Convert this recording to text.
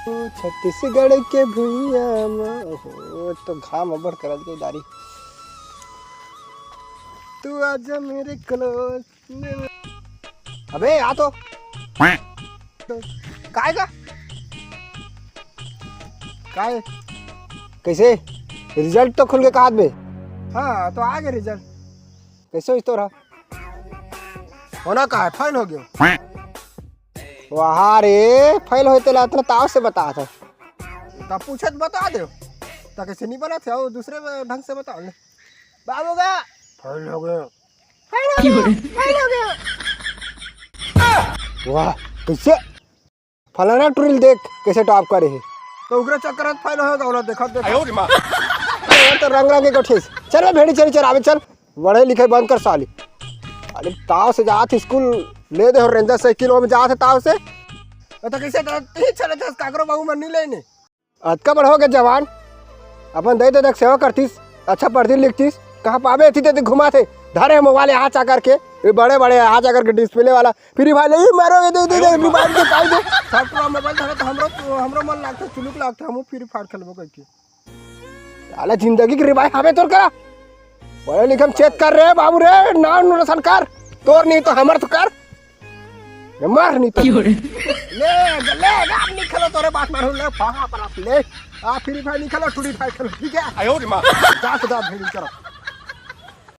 छत्तीसगढ़ के भुइया में तो घाम अबर करत गई दारी। तू आजा मेरे क्लोज। अबे आ तो काय का काय कैसे रिजल्ट तो खुल के कहा बे। हाँ तो आ गया रिजल्ट। कैसे हो तो रहा होना का है फेल हो गया। वाह रे फेल होते ला इतना ताव से बता था तब पूछत बता दो तो कैसे नहीं बना था वो दूसरे ढंग से बताओ ले। बाबू का फेल हो गया फेल हो गया। वाह कैसे फलाना ट्रिल देख कैसे टॉप करे है तो उग्र चक्कर फेल होगा और देखा तो रंग रंग के ठेस। चल भेड़ी चली चल आवे चल पढ़े लिखे बंद कर साली। अरे ताव से जात स्कूल ले दे रेंजर साइकिल में जात है ताव से तो कैसे ही चले थे काकरो बाबू मन नहीं लेने। अतका बड़ हो गए जवान अपन दे देख सेवा करतीस अच्छा पढ़ती लिखतीस कहाँ पावे थी ते घुमा थे धरे मोबाइल यहाँ चा करके ये बड़े बड़े यहाँ जा करके डिस्प्ले वाला फिर भाई नहीं मारोगे दे दे दे मोबाइल के पाई दे सब पूरा मोबाइल धरे तो हमरो मन लागते चुलुक लागते हम फ्री फायर खेलबो करके। साला जिंदगी की रिवाई हमें तोर करा पढ़े लिखे चेक कर रहे बाबू रे नाम रोशन कर तोर नहीं तो हमर तो कर मार नहीं तो ले आप नहीं खेलो तोरे बात मारू ले फाहा पर आप ले आ फ्री फायर नहीं खेलो टूडी फायर खेलो ठीक है। आयो रे मां जा भेड़ी करो।